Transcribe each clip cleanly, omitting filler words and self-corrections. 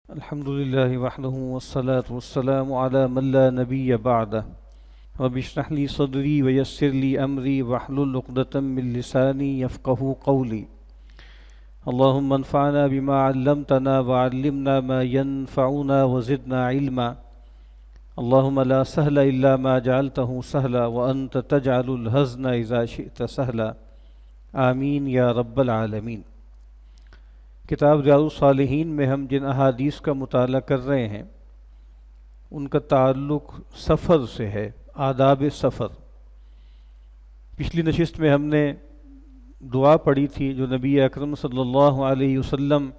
الحمد لله وحده والصلاة والسلام على من لا نبي بعده رب اشرح لي صدري ويسر لي أمري واحلل عقدة من لساني يفقهوا قولي اللهم انفعنا بما علمتنا وعلمنا ما ينفعنا وزدنا علما اللهم لا سهل إلا ما جعلته سهلا وأنت تجعل الحزن إذا شئت سهلا آمین یا رب العالمین۔ کتاب ریاض الصالحین میں ہم جن احادیث کا مطالعہ کر رہے ہیں ان کا تعلق سفر سے ہے، آداب سفر۔ پچھلی نشست میں ہم نے دعا پڑھی تھی جو نبی اکرم صلی اللہ علیہ وسلم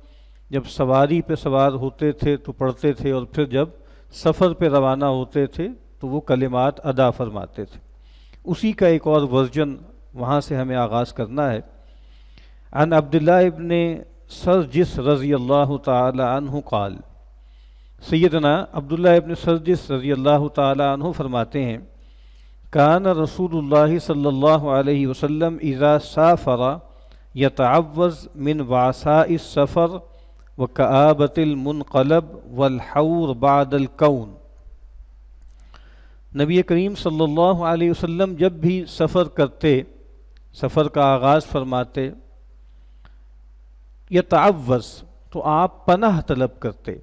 جب سواری پہ سوار ہوتے تھے تو پڑھتے تھے، اور پھر جب سفر پہ روانہ ہوتے تھے تو وہ کلمات ادا فرماتے تھے۔ اسی کا ایک اور ورژن وہاں سے ہمیں آغاز کرنا ہے۔ عن عبداللہ ابن سرجس رضی اللہ تعالی عنہ قال، سیدنا عبداللہ ابن سرجس رضی اللہ تعالی عنہ فرماتے ہیں، کان رسول اللہ صلی اللہ علیہ وسلم اذا سافر یتعوذ من وعثاء السفر وکآبۃ المنقلب والحور بعد الکون۔ نبی کریم صلی اللہ علیہ وسلم جب بھی سفر کرتے، سفر کا آغاز فرماتے، یتعوذ تو آپ پناہ طلب کرتے۔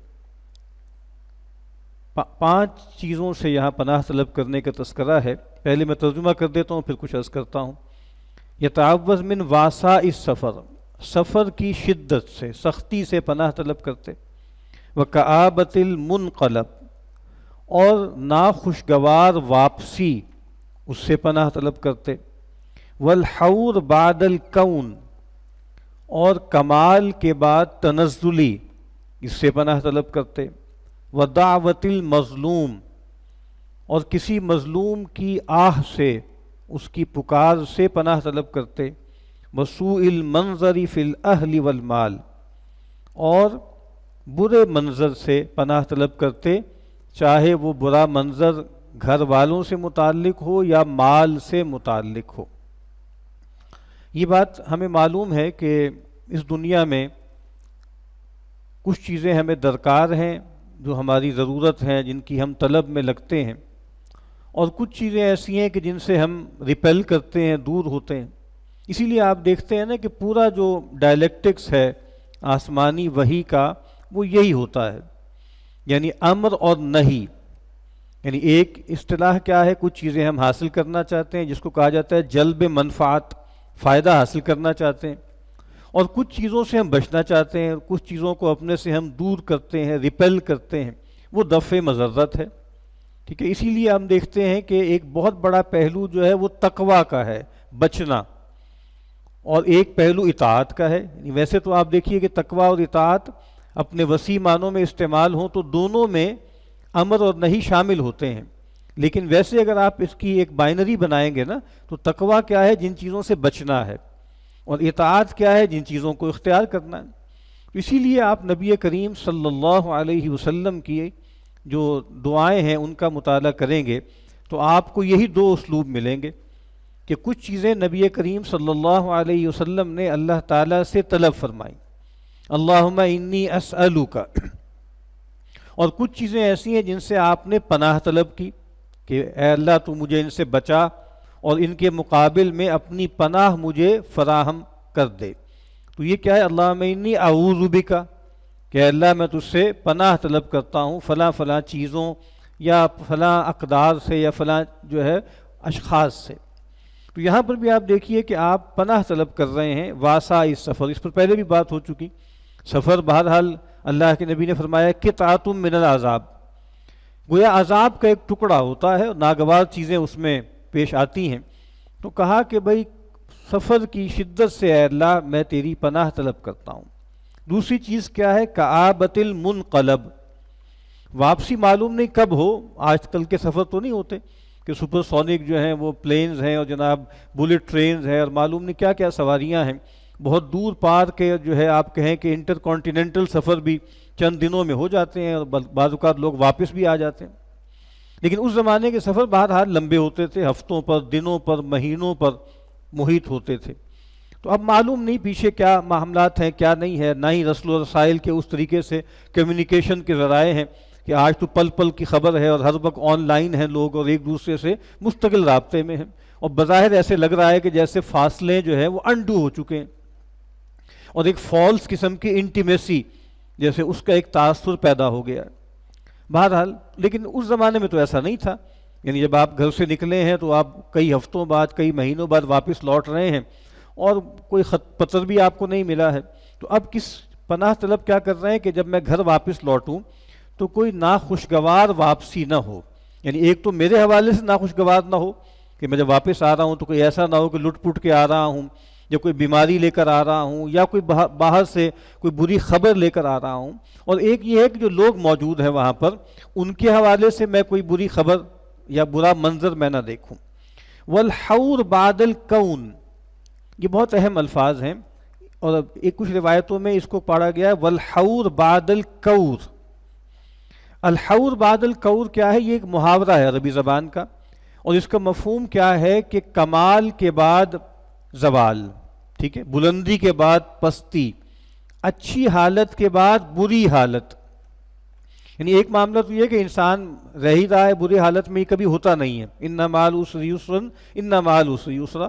پانچ چیزوں سے یہاں پناہ طلب کرنے کا تذکرہ ہے، پہلے میں ترجمہ کر دیتا ہوں پھر کچھ عرض کرتا ہوں۔ یتعوذ من وعثاء السفر، سفر کی شدت سے، سختی سے پناہ طلب کرتے۔ وکآبۃ المنقلب، اور ناخوشگوار واپسی، اس سے پناہ طلب کرتے۔ والحور بعد الکون، اور کمال کے بعد تنزلی، اس سے پناہ طلب کرتے۔ ودعوت المظلوم، اور کسی مظلوم کی آہ سے، اس کی پکار سے پناہ طلب کرتے۔ وسوء المنظر فی الاہل والمال، اور برے منظر سے پناہ طلب کرتے، چاہے وہ برا منظر گھر والوں سے متعلق ہو یا مال سے متعلق ہو۔ یہ بات ہمیں معلوم ہے کہ اس دنیا میں کچھ چیزیں ہمیں درکار ہیں جو ہماری ضرورت ہیں، جن کی ہم طلب میں لگتے ہیں، اور کچھ چیزیں ایسی ہیں کہ جن سے ہم ریپیل کرتے ہیں، دور ہوتے ہیں۔ اسی لیے آپ دیکھتے ہیں نا کہ پورا جو ڈائلیکٹکس ہے آسمانی وحی کا، وہ یہی ہوتا ہے، یعنی امر اور نہی۔ یعنی ایک اصطلاح کیا ہے، کچھ چیزیں ہم حاصل کرنا چاہتے ہیں جس کو کہا جاتا ہے جلب منفعت، فائدہ حاصل کرنا چاہتے ہیں، اور کچھ چیزوں سے ہم بچنا چاہتے ہیں، کچھ چیزوں کو اپنے سے ہم دور کرتے ہیں، ریپیل کرتے ہیں، وہ دفع مضرت ہے۔ ٹھیک ہے، اسی لیے ہم دیکھتے ہیں کہ ایک بہت بڑا پہلو جو ہے وہ تقویٰ کا ہے، بچنا، اور ایک پہلو اطاعت کا ہے۔ ویسے تو آپ دیکھیے کہ تقویٰ اور اطاعت اپنے وسیع معنوں میں استعمال ہوں تو دونوں میں امر اور نہی شامل ہوتے ہیں، لیکن ویسے اگر آپ اس کی ایک بائنری بنائیں گے نا تو تقویٰ کیا ہے، جن چیزوں سے بچنا ہے، اور اطاعت کیا ہے، جن چیزوں کو اختیار کرنا ہے۔ اسی لیے آپ نبی کریم صلی اللہ علیہ وسلم کی جو دعائیں ہیں ان کا مطالعہ کریں گے تو آپ کو یہی دو اسلوب ملیں گے کہ کچھ چیزیں نبی کریم صلی اللہ علیہ وسلم نے اللہ تعالیٰ سے طلب فرمائی، اللہم انی اسألک، اور کچھ چیزیں ایسی ہیں جن سے آپ نے پناہ طلب کی کہ اے اللہ تو مجھے ان سے بچا اور ان کے مقابل میں اپنی پناہ مجھے فراہم کر دے۔ تو یہ کیا ہے، اللہم انی اعوذ بک، کہ اللہ میں تجھ سے پناہ طلب کرتا ہوں فلاں فلاں چیزوں یا فلاں اقدار سے یا فلاں جو ہے اشخاص سے۔ تو یہاں پر بھی آپ دیکھیے کہ آپ پناہ طلب کر رہے ہیں واسع السفر، اس پر پہلے بھی بات ہو چکی۔ سفر بہرحال اللہ کے نبی نے فرمایا قطعۃ من العذاب، گویا عذاب کا ایک ٹکڑا ہوتا ہے، ناگوار چیزیں اس میں پیش آتی ہیں۔ تو کہا کہ بھئی سفر کی شدت سے اے اللہ میں تیری پناہ طلب کرتا ہوں۔ دوسری چیز کیا ہے، کآبۃ المنقلب، واپسی معلوم نہیں کب ہو، آج کل کے سفر تو نہیں ہوتے کہ سپر سونک جو ہیں وہ پلینز ہیں اور جناب بلٹ ٹرینز ہیں اور معلوم نہیں کیا کیا سواریاں ہیں، بہت دور پار کے جو ہے آپ کہیں کہ انٹر کانٹیننٹل سفر بھی چند دنوں میں ہو جاتے ہیں اور بعض اوقات لوگ واپس بھی آ جاتے ہیں۔ لیکن اس زمانے کے سفر بہرحال لمبے ہوتے تھے، ہفتوں پر، دنوں پر، مہینوں پر محیط ہوتے تھے۔ تو اب معلوم نہیں پیچھے کیا معاملات ہیں کیا نہیں ہے، نہ ہی رسل و رسائل کے اس طریقے سے کمیونیکیشن کے ذرائع ہیں کہ آج تو پل پل کی خبر ہے اور ہر وقت آن لائن ہیں لوگ اور ایک دوسرے سے مستقل رابطے میں ہیں، اور بظاہر ایسے لگ رہا ہے کہ جیسے فاصلے جو ہیں وہ انڈو ہو چکے ہیں، اور ایک فالس قسم کی انٹیمیسی جیسے اس کا ایک تاثر پیدا ہو گیا ہے۔ بہرحال لیکن اس زمانے میں تو ایسا نہیں تھا، یعنی جب آپ گھر سے نکلے ہیں تو آپ کئی ہفتوں بعد کئی مہینوں بعد واپس لوٹ رہے ہیں اور کوئی خط پتر بھی آپ کو نہیں ملا ہے، تو اب کس پناہ طلب کیا کر رہے ہیں کہ جب میں گھر واپس لوٹوں تو کوئی ناخوشگوار واپسی نہ ہو، یعنی ایک تو میرے حوالے سے ناخوشگوار نہ ہو کہ میں جب واپس آ رہا ہوں تو کوئی ایسا نہ ہو کہ لٹ پٹ کے آ رہا ہوں یا کوئی بیماری لے کر آ رہا ہوں یا کوئی باہر سے کوئی بری خبر لے کر آ رہا ہوں، اور ایک یہ ہے کہ جو لوگ موجود ہیں وہاں پر ان کے حوالے سے میں کوئی بری خبر یا برا منظر میں نہ دیکھوں۔ والحور بعد الکون، یہ بہت اہم الفاظ ہیں، اور ایک کچھ روایتوں میں اس کو پڑھا گیا ہے والحور بعد الکور۔ الحور بعد الکور کیا ہے؟ یہ ایک محاورہ ہے عربی زبان کا، اور اس کا مفہوم کیا ہے کہ کمال کے بعد زوال، ٹھیک ہے، بلندی کے بعد پستی، اچھی حالت کے بعد بری حالت۔ یعنی ایک معاملہ تو یہ کہ انسان رہ ہی رہا ہے بری حالت میں، یہ کبھی ہوتا نہیں ہے، ان مع العسر یسرا ان مع العسر یسرا،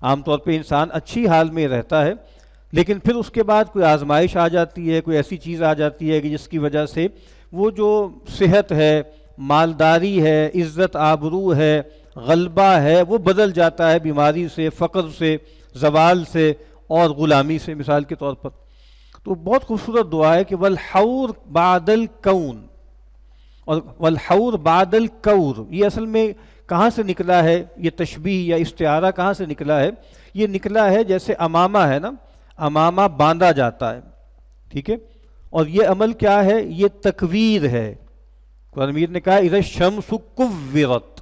عام طور پہ انسان اچھی حال میں رہتا ہے، لیکن پھر اس کے بعد کوئی آزمائش آ جاتی ہے، کوئی ایسی چیز آ جاتی ہے کہ جس کی وجہ سے وہ جو صحت ہے، مالداری ہے، عزت آبرو ہے، غلبہ ہے، وہ بدل جاتا ہے بیماری سے، فقر سے، زوال سے اور غلامی سے، مثال کے طور پر۔ تو بہت خوبصورت دعا ہے کہ والحور بعد الکون، اور والحور بعد الکور، یہ اصل میں کہاں سے نکلا ہے؟ یہ تشبیہ یا استعارہ کہاں سے نکلا ہے؟ یہ نکلا ہے جیسے امامہ ہے نا، امامہ باندھا جاتا ہے، ٹھیک ہے، اور یہ عمل کیا ہے؟ یہ تکویر ہے۔ قرآن مجید نے کہا اذا الشمس کورت،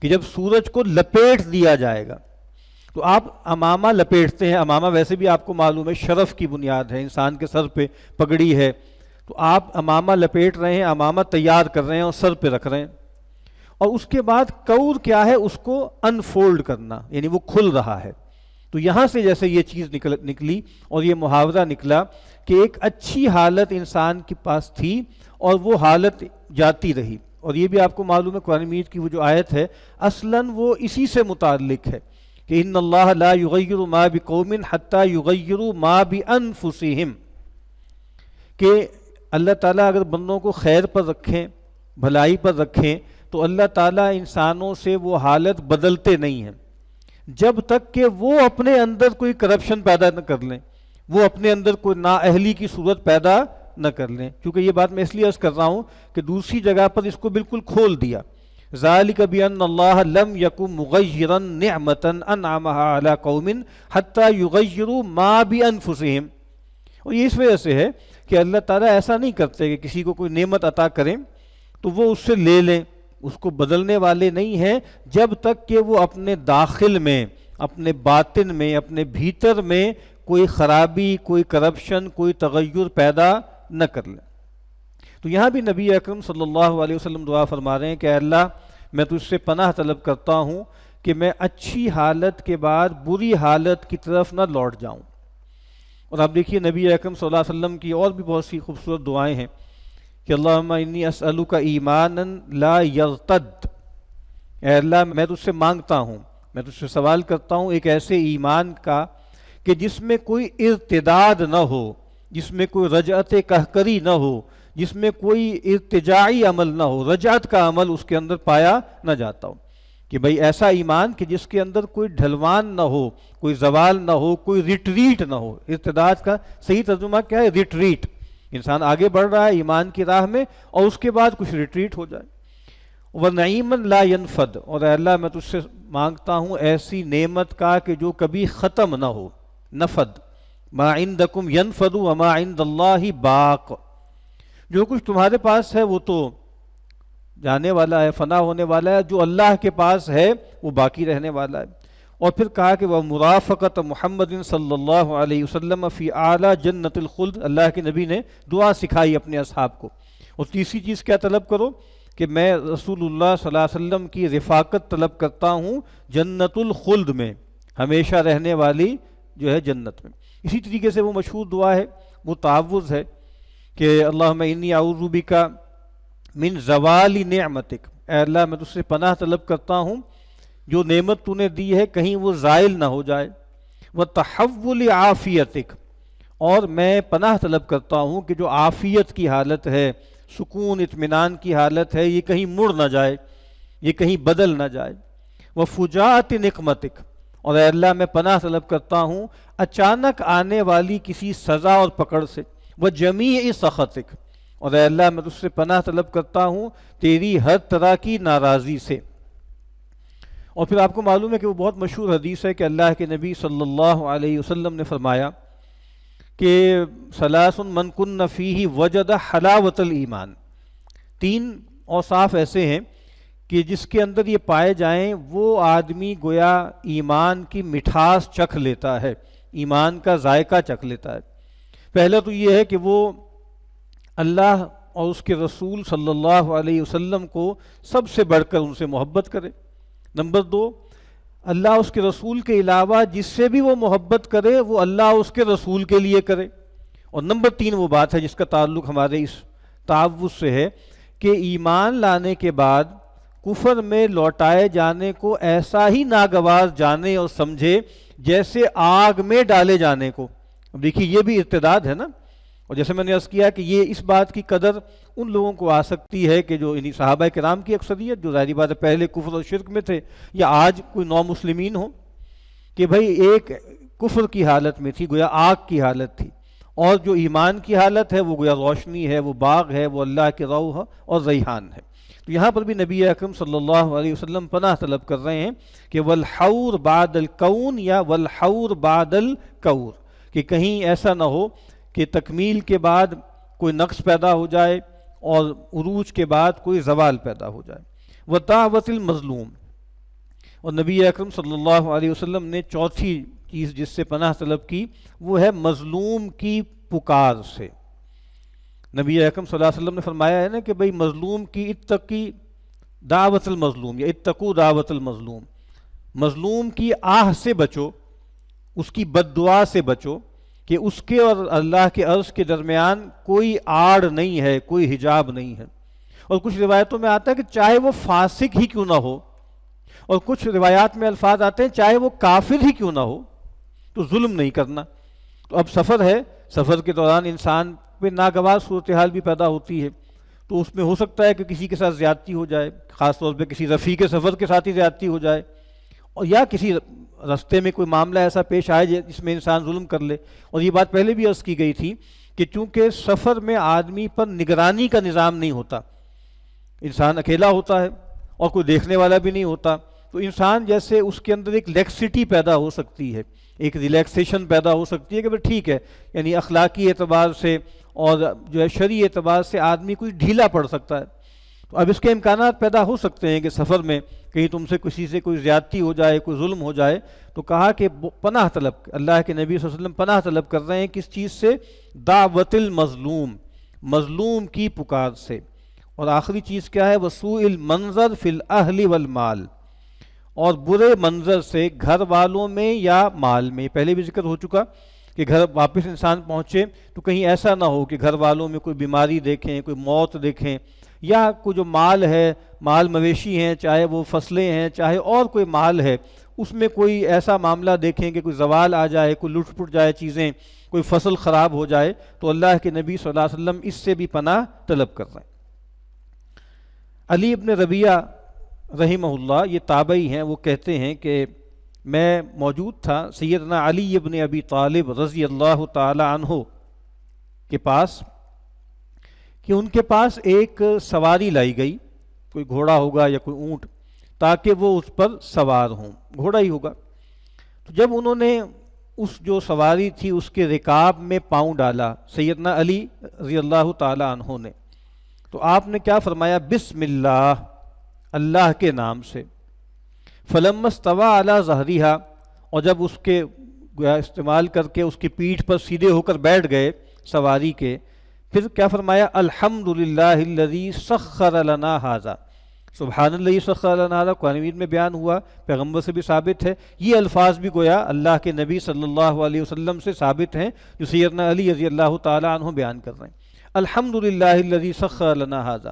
کہ جب سورج کو لپیٹ دیا جائے گا، تو آپ امامہ لپیٹتے ہیں، امامہ ویسے بھی آپ کو معلوم ہے شرف کی بنیاد ہے، انسان کے سر پہ پگڑی ہے، تو آپ امامہ لپیٹ رہے ہیں، امامہ تیار کر رہے ہیں اور سر پہ رکھ رہے ہیں، اور اس کے بعد کور کیا ہے؟ اس کو انفولڈ کرنا، یعنی وہ کھل رہا ہے۔ تو یہاں سے جیسے یہ چیز نکلی اور یہ محاورہ نکلا کہ ایک اچھی حالت انسان کے پاس تھی اور وہ حالت جاتی رہی، اور یہ بھی آپ کو معلوم ہے قرآن مجید کی وہ جو آیت ہے اصلاً وہ اسی سے متعلق ہے کہ ان اللہ لا یغیر ما بقوم حتی یغیروا ما بانفسہم، کہ اللہ تعالیٰ اگر بندوں کو خیر پر رکھیں، بھلائی پر رکھیں، تو اللہ تعالیٰ انسانوں سے وہ حالت بدلتے نہیں ہیں جب تک کہ وہ اپنے اندر کوئی کرپشن پیدا نہ کر لیں، وہ اپنے اندر کوئی نااہلی کی صورت پیدا نہ کر لیں۔ کیونکہ یہ بات میں اس لیے عرض کر رہا ہوں کہ دوسری جگہ پر اس کو بالکل کھول دیا، ذالک بان اللہ لم یکن مغیرا نعمتا انعمها علی قوم حتی یغیروا ما بانفسہم، اور یہ اس وجہ سے ہے کہ اللہ تعالیٰ ایسا نہیں کرتے کہ کسی کو کوئی نعمت عطا کریں تو وہ اس سے لے لیں، اس کو بدلنے والے نہیں ہیں جب تک کہ وہ اپنے داخل میں، اپنے باطن میں، اپنے بھیتر میں کوئی خرابی، کوئی کرپشن، کوئی تغیر پیدا نہ کر لیں۔ تو یہاں بھی نبی اکرم صلی اللہ علیہ وسلم دعا فرما رہے ہیں کہ اے اللہ میں تجھ سے پناہ طلب کرتا ہوں کہ میں اچھی حالت کے بعد بری حالت کی طرف نہ لوٹ جاؤں۔ اور آپ دیکھیے نبی اکرم صلی اللہ علیہ وسلم کی اور بھی بہت سی خوبصورت دعائیں ہیں کہ اللہم انی اسألک ایمانا لا یرتد، اے اللہ میں تجھ سے مانگتا ہوں، میں تجھ سے سوال کرتا ہوں ایک ایسے ایمان کا کہ جس میں کوئی ارتداد نہ ہو، جس میں کوئی رجعت قہقری نہ ہو، جس میں کوئی ارتجاعی عمل نہ ہو، رجعت کا عمل اس کے اندر پایا نہ جاتا ہو، کہ بھئی ایسا ایمان کہ جس کے اندر کوئی ڈھلوان نہ ہو، کوئی زوال نہ ہو، کوئی ریٹریٹ نہ ہو۔ ارتداد کا صحیح ترجمہ کیا ہے؟ ریٹریٹ، انسان آگے بڑھ رہا ہے ایمان کی راہ میں اور اس کے بعد کچھ ریٹریٹ ہو جائے۔ وَنَعِيمًا لَا يَنْفَدْ، اور اے اللہ میں تجھ سے مانگتا ہوں ایسی نعمت کا کہ جو کبھی ختم نہ ہو، نفد، مَا عِنْدَكُمْ يَنْفَدُ وَمَا عِنْدَ اللَّهِ باق، جو کچھ تمہارے پاس ہے وہ تو جانے والا ہے، فنا ہونے والا ہے، جو اللہ کے پاس ہے وہ باقی رہنے والا ہے۔ اور پھر کہا کہ وَمُرَافَقَةَ مُحَمَّدٍ صلی اللہ علیہ وسلم فی اعلیٰ جنت الخلد، اللہ کے نبی نے دعا سکھائی اپنے اصحاب کو۔ اور تیسری چیز کیا طلب کرو کہ میں رسول اللہ صلی اللہ علیہ وسلم کی رفاقت طلب کرتا ہوں جنت الخلد میں، ہمیشہ رہنے والی جو ہے جنت میں۔ اسی طریقے سے وہ مشہور دعا ہے، وہ تعوذ ہے کہ اللہم انی اعوذ بک من زوال نعمتک، اے اللہ میں تجھ سے پناہ طلب کرتا ہوں جو نعمت تو نے دی ہے کہیں وہ زائل نہ ہو جائے، وتحول عافیتک، اور میں پناہ طلب کرتا ہوں کہ جو عافیت کی حالت ہے، سکون اطمینان کی حالت ہے، یہ کہیں مڑ نہ جائے، یہ کہیں بدل نہ جائے، وفجاءت نقمتک، اور اے اللہ میں پناہ طلب کرتا ہوں اچانک آنے والی کسی سزا اور پکڑ سے، وجمیع سخطک، اور اے اللہ میں تجھ سے پناہ طلب کرتا ہوں تیری ہر طرح کی ناراضی سے۔ اور پھر آپ کو معلوم ہے کہ وہ بہت مشہور حدیث ہے کہ اللہ کے نبی صلی اللہ علیہ وسلم نے فرمایا کہ ثلاث من کن فیہ وجد حلاوت الایمان، تین اوصاف ایسے ہیں کہ جس کے اندر یہ پائے جائیں وہ آدمی گویا ایمان کی مٹھاس چکھ لیتا ہے، ایمان کا ذائقہ چکھ لیتا ہے۔ پہلا تو یہ ہے کہ وہ اللہ اور اس کے رسول صلی اللہ علیہ وسلم کو سب سے بڑھ کر ان سے محبت کرے۔ نمبر دو، اللہ اس کے رسول کے علاوہ جس سے بھی وہ محبت کرے وہ اللہ اس کے رسول کے لیے کرے۔ اور نمبر تین وہ بات ہے جس کا تعلق ہمارے اس تعوذ سے ہے کہ ایمان لانے کے بعد کفر میں لوٹائے جانے کو ایسا ہی ناگوار جانے اور سمجھے جیسے آگ میں ڈالے جانے کو۔ اب دیکھیے یہ بھی ارتداد ہے نا، اور جیسے میں نے عرض کیا کہ یہ اس بات کی قدر ان لوگوں کو آ سکتی ہے کہ جو انہی صحابہ کرام کی اکثریت جو ظاہری بات ہے پہلے کفر اور شرک میں تھے، یا آج کوئی نو مسلمین ہوں، کہ بھئی ایک کفر کی حالت میں تھی، گویا آگ کی حالت تھی، اور جو ایمان کی حالت ہے وہ گویا روشنی ہے، وہ باغ ہے، وہ اللہ کے روح اور ریحان ہے۔ تو یہاں پر بھی نبی اکرم صلی اللہ علیہ وسلم پناہ طلب کر رہے ہیں کہ والحور بعد الکون یا والحور بعد الکور، کہ کہیں ایسا نہ ہو کہ تکمیل کے بعد کوئی نقص پیدا ہو جائے اور عروج کے بعد کوئی زوال پیدا ہو جائے۔ وَدَعْوَةِ الْمَظْلُومِ، اور نبی اکرم صلی اللہ علیہ وسلم نے چوتھی چیز جس سے پناہ طلب کی وہ ہے مظلوم کی پکار سے۔ نبی اکرم صلی اللہ علیہ وسلم نے فرمایا ہے نا کہ بھئی مظلوم کی اتقی دعوت المظلوم یا اتقو دعوت المظلوم، مظلوم کی آہ سے بچو، اس کی بد دعا سے بچو کہ اس کے اور اللہ کے عرش کے درمیان کوئی آڑ نہیں ہے، کوئی حجاب نہیں ہے۔ اور کچھ روایتوں میں آتا ہے کہ چاہے وہ فاسق ہی کیوں نہ ہو، اور کچھ روایات میں الفاظ آتے ہیں چاہے وہ کافر ہی کیوں نہ ہو، تو ظلم نہیں کرنا۔ تو اب سفر ہے، سفر کے دوران انسان پہ ناگوار صورتحال بھی پیدا ہوتی ہے، تو اس میں ہو سکتا ہے کہ کسی کے ساتھ زیادتی ہو جائے، خاص طور پہ کسی رفیق سفر کے ساتھ ہی زیادتی ہو جائے، اور یا کسی رستے میں کوئی معاملہ ایسا پیش آئے جس میں انسان ظلم کر لے۔ اور یہ بات پہلے بھی عرض کی گئی تھی کہ چونکہ سفر میں آدمی پر نگرانی کا نظام نہیں ہوتا، انسان اکیلا ہوتا ہے اور کوئی دیکھنے والا بھی نہیں ہوتا، تو انسان جیسے اس کے اندر ایک لیکسٹی پیدا ہو سکتی ہے، ایک ریلیکسیشن پیدا ہو سکتی ہے کہ بھئی ٹھیک ہے، یعنی اخلاقی اعتبار سے اور جو ہے شرعی اعتبار سے آدمی کوئی ڈھیلا پڑ سکتا ہے۔ تو اب اس کے امکانات پیدا ہو سکتے ہیں کہ سفر میں کہیں تم سے کسی سے کوئی زیادتی ہو جائے، کوئی ظلم ہو جائے، تو کہا کہ پناہ طلب، اللہ کے نبی صلی اللہ علیہ وسلم پناہ طلب کر رہے ہیں کس چیز سے؟ دعوت المظلوم، مظلوم کی پکار سے۔ اور آخری چیز کیا ہے؟ وسوء المنظر فی الاہل والمال، اور برے منظر سے گھر والوں میں یا مال میں۔ پہلے بھی ذکر ہو چکا کہ گھر واپس انسان پہنچے تو کہیں ایسا نہ ہو کہ گھر والوں میں کوئی بیماری دیکھیں، کوئی موت دیکھیں، یا کوئی جو مال ہے، مال مویشی ہیں، چاہے وہ فصلیں ہیں، چاہے اور کوئی مال ہے، اس میں کوئی ایسا معاملہ دیکھیں کہ کوئی زوال آ جائے، کوئی لٹ پٹ جائے چیزیں، کوئی فصل خراب ہو جائے، تو اللہ کے نبی صلی اللہ علیہ وسلم اس سے بھی پناہ طلب کر رہے ہیں۔ علی ابن ربیعہ رحمہ اللہ، یہ تابعی ہیں، وہ کہتے ہیں کہ میں موجود تھا سیدنا علی ابن ابی طالب رضی اللہ تعالی عنہ کے پاس، کہ ان کے پاس ایک سواری لائی گئی، کوئی گھوڑا ہوگا یا کوئی اونٹ، تاکہ وہ اس پر سوار ہوں، گھوڑا ہی ہوگا۔ تو جب انہوں نے اس جو سواری تھی اس کے رکاب میں پاؤں ڈالا سیدنا علی رضی اللہ تعالی عنہ نے، تو آپ نے کیا فرمایا؟ بسم اللہ، اللہ کے نام سے۔ فلما استوى علی ظہرہا، اور جب اس کے استعمال کر کے اس کی پیٹھ پر سیدھے ہو کر بیٹھ گئے سواری کے، پھر کیا فرمایا؟ الحمدللہ الذی سخر لنا ھذا، سبحان اللہ سخر لنا ھذا قرآن مجید میں بیان ہوا، پیغمبر سے بھی ثابت ہے، یہ الفاظ بھی گویا اللہ کے نبی صلی اللہ علیہ وسلم سے ثابت ہیں جو سیدنا علی رضی اللہ تعالی عنہ بیان کر رہے ہیں۔ الحمدللہ الذی سخر لنا ھذا،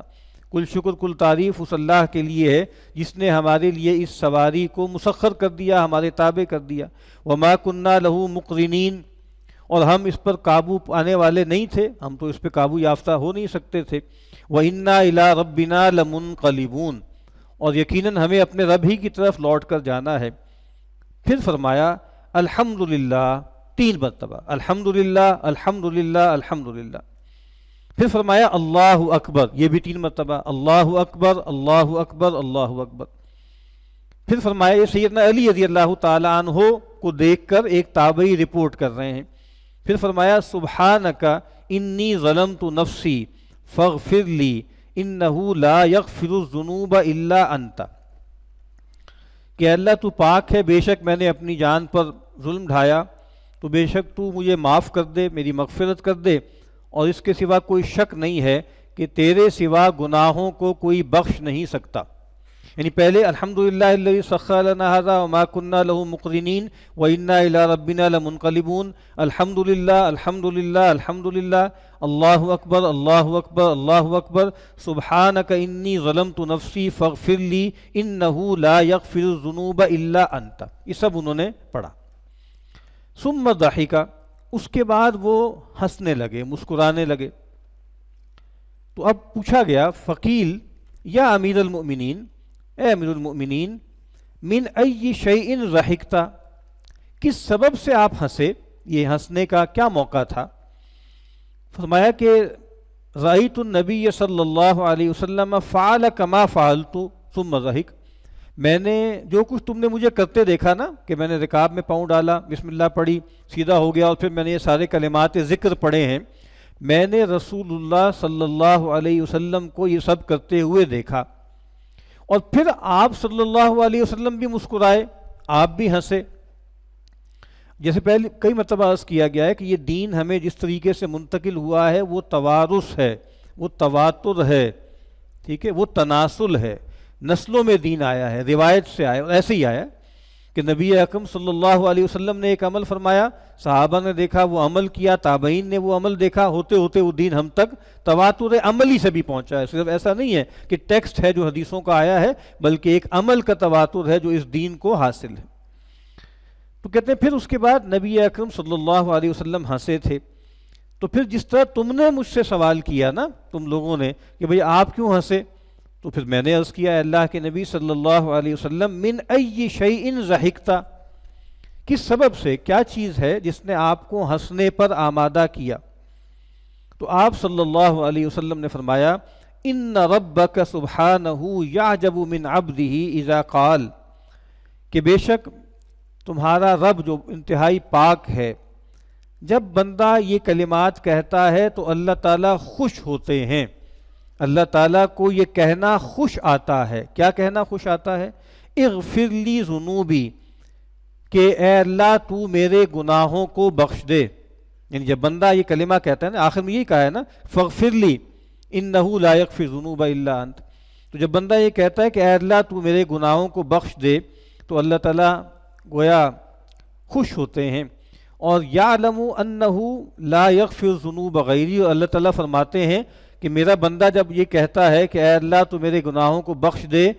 کل شکر کل تعریف اس اللہ کے لیے ہے جس نے ہمارے لیے اس سواری کو مسخر کر دیا، ہمارے تابع کر دیا۔ وما کننا لہ مقرنین، اور ہم اس پر قابو پانے والے نہیں تھے، ہم تو اس پہ قابو یافتہ ہو نہیں سکتے تھے۔ وَإِنَّا إِلَىٰ رَبِّنَا لَمُنْقَلِبُونَ، اور یقیناً ہمیں اپنے رب ہی کی طرف لوٹ کر جانا ہے۔ پھر فرمایا الحمدللہ، 3 مرتبہ الحمدللہ الحمدللہ الحمدللہ۔ پھر فرمایا اللہ اکبر، یہ بھی 3 مرتبہ اللہ اکبر اللہ اکبر اللہ اکبر۔ پھر فرمایا، یہ سیدنا علی رضی اللہ تعالی عنہ کو دیکھ کر ایک تابعی رپورٹ کر رہے ہیں۔ پھر فرمایا سبحانک انی ظلمت نفسی فاغفر لی انہ لا یغفر الذنوب الا انت، کہ اللہ تو پاک ہے، بے شک میں نے اپنی جان پر ظلم ڈھایا، تو بے شک تو مجھے معاف کر دے، میری مغفرت کر دے، اور اس کے سوا کوئی شک نہیں ہے کہ تیرے سوا گناہوں کو کوئی بخش نہیں سکتا۔ یعنی پہلے الحمدللہ الذی سخر لنا ھذا وما کننا لہ مقرنین وإنا الی ربنا لمنقلبون، الحمدللہ الحمدللہ الحمدللہ، اللہ اکبر اللہ اکبر اللہ اکبر، سبحانک انی ظلمت نفسی فاغفر لی انہ لا یغفر الذنوب الا انت، یہ سب انہوں نے پڑھا۔ ثم ضحک، اس کے بعد وہ ہنسنے لگے، مسکرانے لگے۔ تو اب پوچھا گیا فقیل یا امیر المؤمنین، اے امیر المؤمنین، من ای شیء ضحکت، کس سبب سے آپ ہنسے، یہ ہنسنے کا کیا موقع تھا؟ فرمایا کہ رأیت النبی صلی اللہ علیہ وسلم فعل کما فعلت ثم ضحک، میں نے جو کچھ تم نے مجھے کرتے دیکھا نا، کہ میں نے رکاب میں پاؤں ڈالا، بسم اللہ پڑھی، سیدھا ہو گیا، اور پھر میں نے یہ سارے کلمات ذکر پڑھے ہیں، میں نے رسول اللہ صلی اللہ علیہ وسلم کو یہ سب کرتے ہوئے دیکھا، اور پھر آپ صلی اللہ علیہ وسلم بھی مسکرائے، آپ بھی ہنسے۔ جیسے پہلے کئی مرتبہ عرض کیا گیا ہے کہ یہ دین ہمیں جس طریقے سے منتقل ہوا ہے وہ توارث ہے، وہ تواتر ہے، ٹھیک ہے، وہ تناسل ہے، نسلوں میں دین آیا ہے، روایت سے آیا، اور ایسے ہی آیا کہ نبی اکرم صلی اللہ علیہ وسلم نے ایک عمل فرمایا، صحابہ نے دیکھا، وہ عمل کیا، تابعین نے وہ عمل دیکھا، ہوتے ہوتے وہ دین ہم تک تواتر عملی سے بھی پہنچا ہے۔ صرف ایسا نہیں ہے کہ ٹیکسٹ ہے جو حدیثوں کا آیا ہے، بلکہ ایک عمل کا تواتر ہے جو اس دین کو حاصل ہے۔ تو کہتے ہیں پھر اس کے بعد نبی اکرم صلی اللہ علیہ وسلم ہنسے تھے، تو پھر جس طرح تم نے مجھ سے سوال کیا نا، تم لوگوں نے، کہ بھئی آپ کیوں ہنسے، تو پھر میں نے عرض کیا، اللہ کے نبی صلی اللہ علیہ وسلم من ای شیء ضحکت، کس سبب سے، کیا چیز ہے جس نے آپ کو ہنسنے پر آمادہ کیا؟ تو آپ صلی اللہ علیہ وسلم نے فرمایا ان ربک سبحانہ یعجب من عبدہ اذا قال، کہ بے شک تمہارا رب جو انتہائی پاک ہے، جب بندہ یہ کلمات کہتا ہے تو اللہ تعالیٰ خوش ہوتے ہیں، اللہ تعالیٰ کو یہ کہنا خوش آتا ہے۔ کیا کہنا خوش آتا ہے؟ اغفر لی ذنوبی، کہ اے اللہ تو میرے گناہوں کو بخش دے۔ یعنی جب بندہ یہ کلمہ کہتا ہے نا، آخر میں یہی کہا ہے نا فاغفر لی انہ لا یغفر الذنوب الا انت، تو جب بندہ یہ کہتا ہے کہ اے اللہ تو میرے گناہوں کو بخش دے، تو اللہ تعالیٰ گویا خوش ہوتے ہیں۔ اور یعلم انہ لا یغفر الذنوب غیری، اور اللہ تعالیٰ فرماتے ہیں کہ میرا بندہ جب یہ کہتا ہے کہ اے اللہ تو میرے گناہوں کو بخش دے،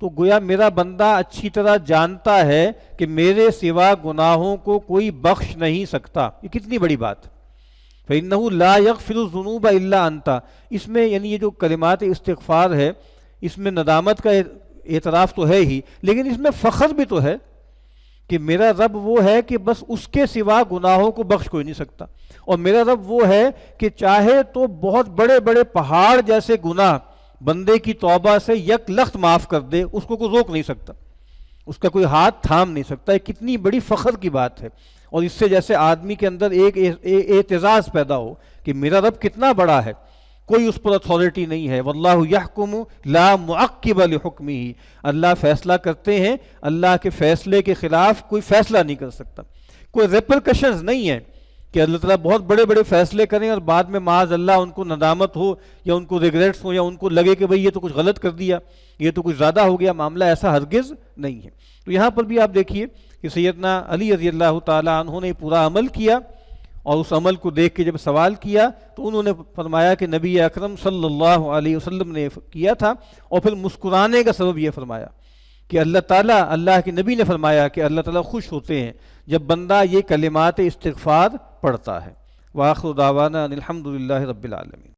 تو گویا میرا بندہ اچھی طرح جانتا ہے کہ میرے سوا گناہوں کو کوئی بخش نہیں سکتا۔ یہ کتنی بڑی بات! فإنہ لا یغفر الذنوب الا انت، اس میں یعنی یہ جو کلمات استغفار ہے، اس میں ندامت کا اعتراف تو ہے ہی، لیکن اس میں فخر بھی تو ہے کہ میرا رب وہ ہے کہ بس اس کے سوا گناہوں کو بخش کوئی نہیں سکتا، اور میرا رب وہ ہے کہ چاہے تو بہت بڑے بڑے پہاڑ جیسے گناہ بندے کی توبہ سے یک لخت معاف کر دے، اس کو کوئی روک نہیں سکتا، اس کا کوئی ہاتھ تھام نہیں سکتا۔ یہ کتنی بڑی فخر کی بات ہے، اور اس سے جیسے آدمی کے اندر ایک اعتزاز پیدا ہو کہ میرا رب کتنا بڑا ہے، کوئی اس پر اتھارٹی نہیں ہے۔ واللہ یحکم لا معقب لحکمہ، اللہ فیصلہ کرتے ہیں، اللہ کے فیصلے کے خلاف کوئی فیصلہ نہیں کر سکتا، کوئی ریپرکشنز نہیں ہے کہ اللہ تعالیٰ بہت بڑے بڑے فیصلے کریں اور بعد میں معاذ اللہ ان کو ندامت ہو یا ان کو ریگریٹس ہو یا ان کو لگے کہ بھئی یہ تو کچھ غلط کر دیا، یہ تو کچھ زیادہ ہو گیا معاملہ، ایسا ہرگز نہیں ہے۔ تو یہاں پر بھی آپ دیکھیے کہ سیدنا علی رضی اللہ تعالیٰ عنہ نے پورا عمل کیا، اور اس عمل کو دیکھ کے جب سوال کیا تو انہوں نے فرمایا کہ نبی اکرم صلی اللہ علیہ وسلم نے کیا تھا، اور پھر مسکرانے کا سبب یہ فرمایا کہ اللہ تعالیٰ، اللہ کے نبی نے فرمایا کہ اللہ تعالیٰ خوش ہوتے ہیں جب بندہ یہ کلمات استغفار پڑھتا ہے۔ وآخر دعوانا ان الحمد للہ رب العالمین۔